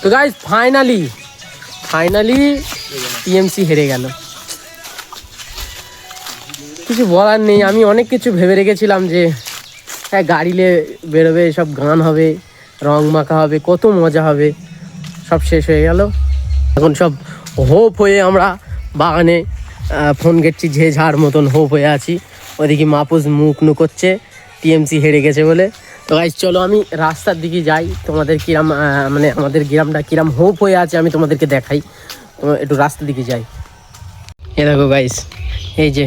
তো guys finally TMC হেরে গেল। কিছু বলার নেই, আমি অনেক কিছু ভেবে রেখেছিলাম যে হ্যাঁ গাড়িলে বেরোবে, সব গান হবে, রং মাখা হবে, কত মজা হবে, সব শেষ হয়ে গেল। এখন সব হোপ হয়ে আমরা বাগানে ফোন গেটছি, ঝাড় মতন হোপ হয়ে আছি। ওইদিকে মাপুস মুখ নুকোচ্ছে টিএমসি হেরে গেছে বলে। তো গাইস চলো আমি রাস্তার দিকে যাই, তোমাদের কিরাম মানে আমাদের গ্রামটা কিরাম হোপ হয়ে আছে আমি তোমাদেরকে দেখাই। একটু রাস্তার দিকে যাই। এ দেখো গাইস, এই যে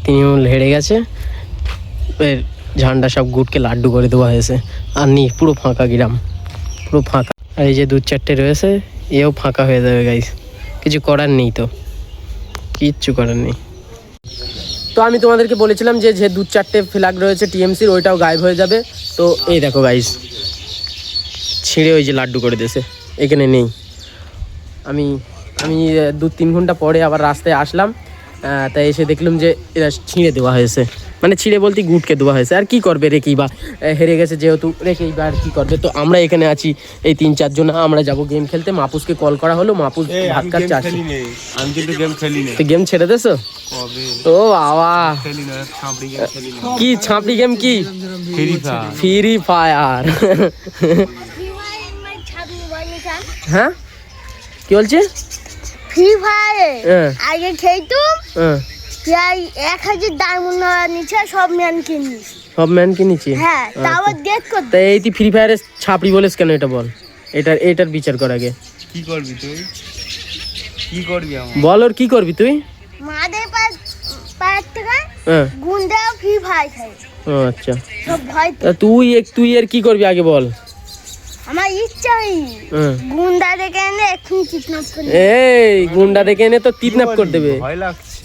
তৃণমূল হেরে গেছে, এর ঝান্ডা সব গুটকে লাড্ডু করে দেওয়া হয়েছে। আর নি পুরো ফাঁকা গ্রাম, পুরো ফাঁকা। আর এই যে 2-4টে রয়েছে, এও ফাঁকা হয়ে যাবে গাইস। কিছু করার নেই, তো কিচ্ছু করার নেই। তো আমি তোমাদেরকে বলেছিলাম যে 2-4টে ফ্ল্যাগ রয়েছে টিএমসির, ওইটাও গায়েব হয়ে যাবে। তো এই দেখো গাইস, ছিঁড়ে ওই যে লাড্ডু করে দিয়েছে, এখানে নেই। আমি 2-3 ঘন্টা পরে আবার রাস্তায় আসলাম, তাই এসে দেখলাম যে এরা ছিঁড়ে দেওয়া হয়েছে, মানে ছিঁড়ে বলতে গুটকে দেওয়া হয়েছে। আর কি করবে, রেখেই বা হেরে গেছে যেহেতু, রেখেই বা আর কী করবে। তো আমরা এখানে আছি এই 3-4 জন, আমরা যাব গেম খেলতে। মাপুসকে কল করা হলো, মাপুস ভাত খাচ্ছে। আমি কিন্তু গেম খেলি না। তো গেম ছেড়ে দেছো? ও বাবা, কি ছাপড়ি গেম? কি ফ্রি ফায়ার? হ্যাঁ কি বলছে? ফ্রি ফায়ার আগে খেলতুম, 1000 ডায়মন্ড নিচে সব ম্যান কিনিস। সব ম্যান কিনেছি? হ্যাঁ, তাও গেট করতে। তাই এই তুই ফ্রি ফায়ারে ছাপড়ি বলিস কেন? এটা বল, এটার বিচার কর আগে। কি করবি তুই? কি করবি বল, ওর কি করবি তুই? মাদের পাঁচ টাকা গুন্ডা ফ্রি ফায়ার খাই। ও আচ্ছা, সব ভয়। তুই এর কি করবি আগে বল। আমার ইচ্ছা গুন্ডা দেখে এনে এক্ষুনি কিডন্যাপ করে। এই গুন্ডা দেখে এনে তো কিডন্যাপ করে দেবে। ভয় লাগছে।